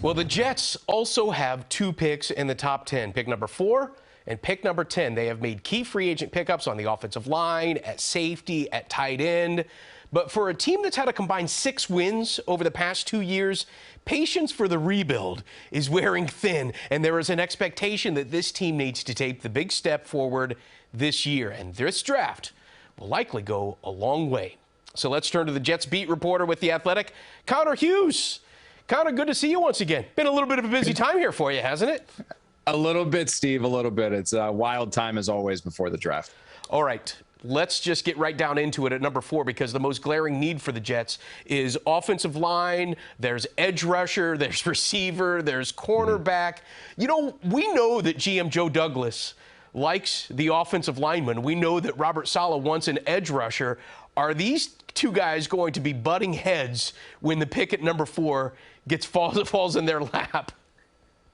Well, the Jets also have two picks in the top 10. Pick number 4 and pick number 10. They have made key free agent pickups on the offensive line, at safety, at tight end. But for a team that's had a combined 6 wins over the past 2 years, patience for the rebuild is wearing thin. And there is an expectation that this team needs to take the big step forward this year. And this draft will likely go a long way. So let's turn to the Jets beat reporter with The Athletic, Conor Hughes. Conor, good to see you once again. Been a little bit of a busy time here for you, hasn't it? A little bit, Steve, a little bit. It's a wild time as always before the draft. All right, let's just get right down into it at number 4, because the most glaring need for the Jets is offensive line. There's edge rusher, there's receiver, there's cornerback. You know, we know that GM Joe Douglas likes the offensive lineman. We know that Robert Saleh wants an edge rusher. Are these two guys going to be butting heads when the pick at number 4 falls in their lap?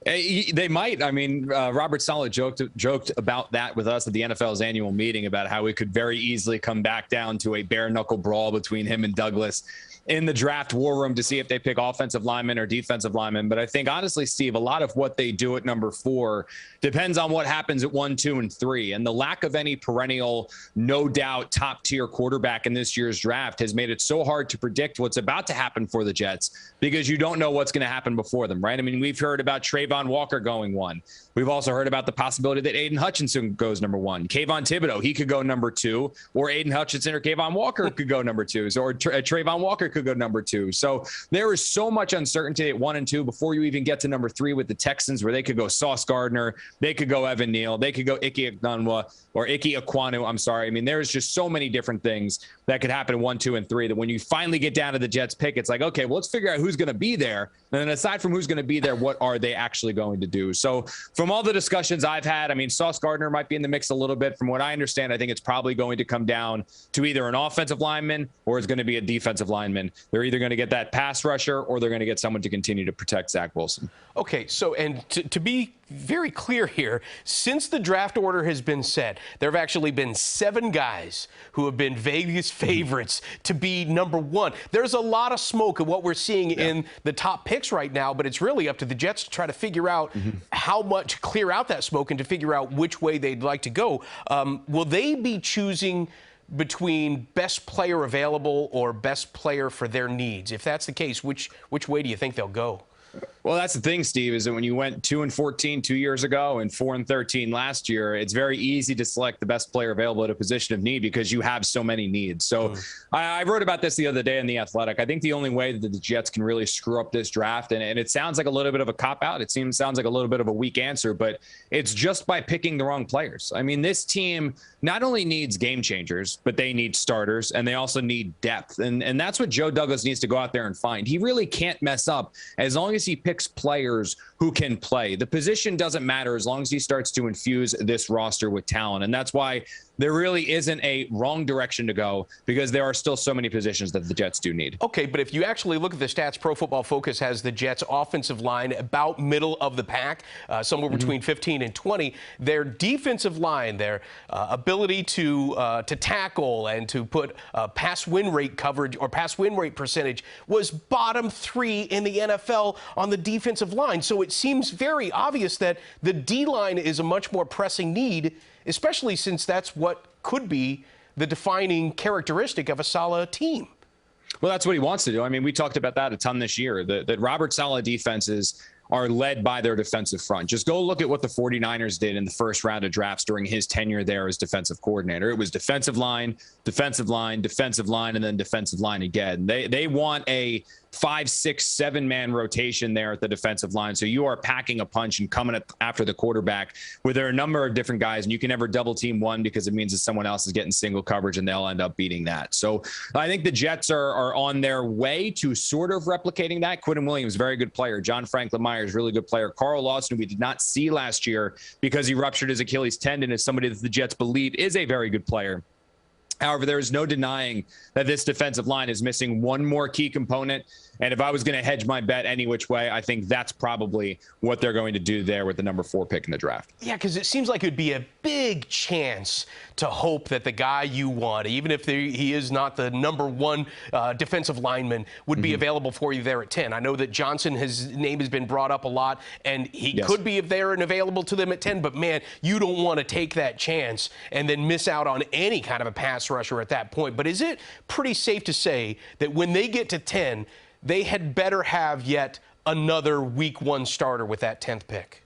They might. I mean, Robert Saleh joked about that with us at the NFL's annual meeting about how it could very easily come back down to a bare-knuckle brawl between him and Douglas in the draft war room to see if they pick offensive linemen or defensive linemen. But I think, honestly, Steve, a lot of what they do at number 4 depends on what happens at 1, 2, and 3. And the lack of any perennial, no doubt, top-tier quarterback in this year's draft has made it so hard to predict what's about to happen for the Jets because you don't know what's going to happen before them, right? I mean, we've heard about Trayvon Walker going 1. We've also heard about the possibility that Aiden Hutchinson goes number 1. Kayvon Thibodeau, he could go number 2, or Aiden Hutchinson or Kayvon Walker could go number 2, or Trayvon Walker could go number 2. So there is so much uncertainty at 1 and 2 before you even get to number 3 with the Texans, where they could go Sauce Gardner, they could go Evan Neal, they could go Ike Ekwonu. I'm sorry. I mean, there's just so many different things that could happen in 1, 2, and 3 that when you finally get down to the Jets pick, it's like, okay, well, let's figure out who's going to be there. And then aside from who's going to be there, what are they actually going to do? So from all the discussions I've had, I mean, Sauce Gardner might be in the mix a little bit. From what I understand, I think it's probably going to come down to either an offensive lineman or it's going to be a defensive lineman. They're either going to get that pass rusher or they're going to get someone to continue to protect Zach Wilson. Okay, so and to be very clear here, since the draft order has been set, there have actually been 7 guys who have been Vegas favorites to be number 1. There's a lot of smoke in what we're seeing in the top picks right now, but it's really up to the Jets to try to figure out how much, clear out that smoke and to figure out which way they'd like to go. Will they be choosing between best player available or best player for their needs? If that's the case, which way do you think they'll go? Well, that's the thing, Steve, is that when you went 2-14 2 years ago and 4-13 last year, it's very easy to select the best player available at a position of need because you have so many needs. So I wrote about this the other day in The Athletic. I think the only way that the Jets can really screw up this draft, and it sounds like a little bit of a cop-out. It sounds like a little bit of a weak answer, but it's just by picking the wrong players. I mean, this team not only needs game changers, but they need starters, and they also need depth. And that's what Joe Douglas needs to go out there and find. He really can't mess up as long as he picks players who can play. The position doesn't matter as long as he starts to infuse this roster with talent. And that's why there really isn't a wrong direction to go, because there are still so many positions that the Jets do need. Okay, but if you actually look at the stats, Pro Football Focus has the Jets' offensive line about middle of the pack, somewhere between 15 and 20. Their defensive line, their ability to tackle and to put pass win rate coverage or pass win rate percentage was bottom 3 in the NFL on the defensive line. So it seems very obvious that the D-line is a much more pressing need, especially since that's what could be the defining characteristic of a Saleh team. Well, that's what he wants to do. I mean, we talked about that a ton this year, that Robert Saleh defenses are led by their defensive front. Just go look at what the 49ers did in the first round of drafts during his tenure there as defensive coordinator. It was defensive line, defensive line, defensive line, and then defensive line again. They want a 5, 6, 7-man rotation there at the defensive line. So you are packing a punch and coming after the quarterback where there are a number of different guys, and you can never double team one because it means that someone else is getting single coverage and they'll end up beating that. So I think the Jets are on their way to sort of replicating that. Quinton Williams, very good player. John Franklin Myers, really good player. Carl Lawson, we did not see last year because he ruptured his Achilles tendon, is somebody that the Jets believe is a very good player. However, there is no denying that this defensive line is missing one more key component, And if I was going to hedge my bet any which way, I think that's probably what they're going to do there with the number 4 pick in the draft. Yeah, because it seems like it would be a big chance to hope that the guy you want, even if he is not the number 1 defensive lineman, would be available for you there at 10. I know that Johnson, his name has been brought up a lot, and he could be there and available to them at 10, but man, you don't want to take that chance and then miss out on any kind of a pass rusher at that point. But is it pretty safe to say that when they get to 10, they had better have yet another week 1 starter with that 10th pick?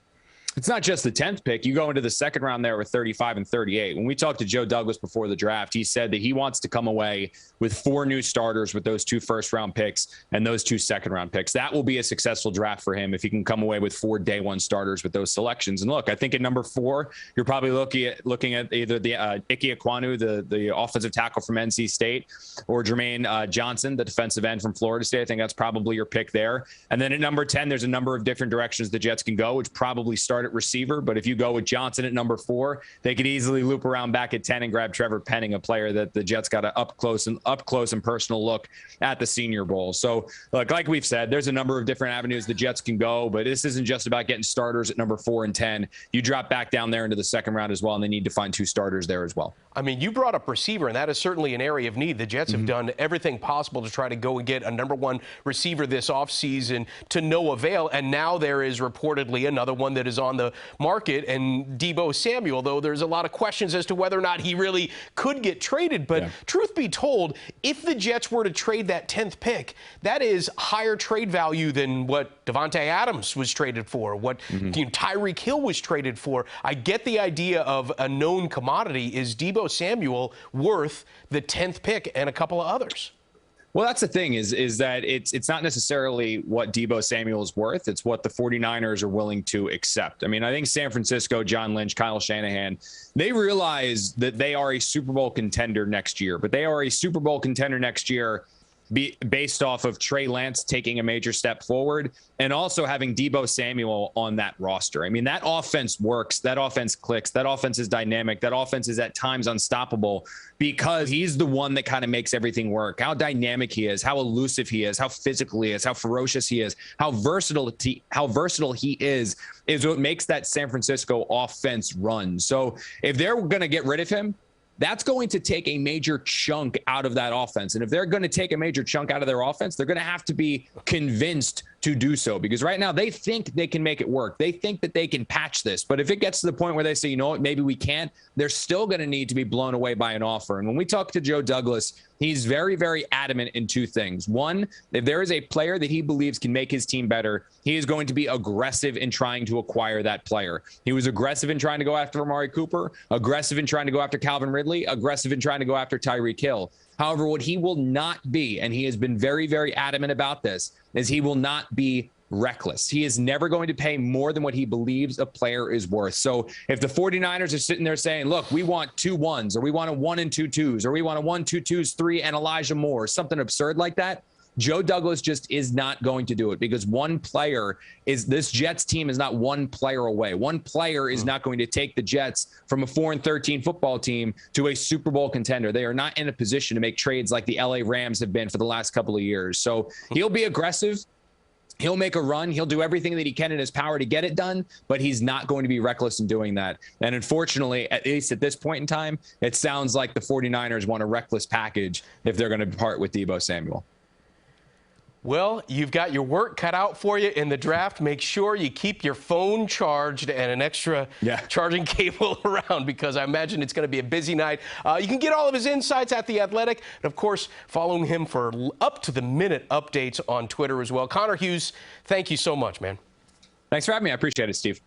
It's not just the 10th pick. You go into the second round there with 35 and 38. When we talked to Joe Douglas before the draft, he said that he wants to come away with 4 new starters with those 2 first-round picks and those 2 second-round picks. That will be a successful draft for him if he can come away with 4 day 1 starters with those selections. And look, I think at number 4, you're probably looking at either the Ike Ekwonu, the offensive tackle from NC State, or Jermaine Johnson, the defensive end from Florida State. I think that's probably your pick there. And then at number 10, there's a number of different directions the Jets can go, which probably start at receiver. But if you go with Johnson at number 4, they could easily loop around back at 10 and grab Trevor Penning, a player that the Jets got an up close and personal look at the Senior Bowl. So look, like we've said, there's a number of different avenues the Jets can go, but this isn't just about getting starters at number 4 and 10. You drop back down there into the second round as well, and they need to find 2 starters there as well. I mean, you brought up receiver, and that is certainly an area of need. The Jets have done everything possible to try to go and get a number 1 receiver this offseason to no avail, and now there is reportedly another one that is on the market, and Debo Samuel, though there's a lot of questions as to whether or not he really could get traded. But truth be told, if the Jets were to trade that 10th pick, that is higher trade value than what Devontae Adams was traded for, what Tyreek Hill was traded for. I get the idea of a known commodity. Is Debo Samuel worth the 10th pick and a couple of others? Well, that's the thing is that it's not necessarily what Debo Samuel is worth. It's what the 49ers are willing to accept. I mean, I think San Francisco, John Lynch, Kyle Shanahan, they realize that they are a Super Bowl contender next year, but they are a Super Bowl contender next year based off of Trey Lance taking a major step forward and also having Debo Samuel on that roster. I mean, that offense works. That offense clicks. That offense is dynamic. That offense is at times unstoppable because he's the one that kind of makes everything work. How dynamic he is, how elusive he is, how physical he is, how ferocious he is, how versatile he is what makes that San Francisco offense run. So if they're going to get rid of him, that's going to take a major chunk out of that offense. And if they're going to take a major chunk out of their offense, they're going to have to be convinced to do so, because right now they think they can make it work. They think that they can patch this. But if it gets to the point where they say, you know what, maybe we can't, they're still going to need to be blown away by an offer. And when we talk to Joe Douglas, he's very, very adamant in 2 things. One, if there is a player that he believes can make his team better, he is going to be aggressive in trying to acquire that player. He was aggressive in trying to go after Amari Cooper, aggressive in trying to go after Calvin Ridley, aggressive in trying to go after Tyreek Hill. However, what he will not be, and he has been very, very adamant about this, is he will not be reckless. He is never going to pay more than what he believes a player is worth. So if the 49ers are sitting there saying, look, we want 2 1s, or we want a 1 and 2 2s, or we want a 1 2 2s 3 and Elijah Moore, something absurd like that, Joe Douglas just is not going to do it, because this Jets team is not one player away. One player is not going to take the Jets from a 4-13 football team to a Super Bowl contender. They are not in a position to make trades like the LA Rams have been for the last couple of years. So he'll be aggressive. He'll make a run. He'll do everything that he can in his power to get it done, but he's not going to be reckless in doing that. And unfortunately, at least at this point in time, it sounds like the 49ers want a reckless package if they're going to part with Debo Samuel. Well, you've got your work cut out for you in the draft. Make sure you keep your phone charged and an extra charging cable around, because I imagine it's going to be a busy night. You can get all of his insights at The Athletic. And, of course, following him for up-to-the-minute updates on Twitter as well. Conor Hughes, thank you so much, man. Thanks for having me. I appreciate it, Steve.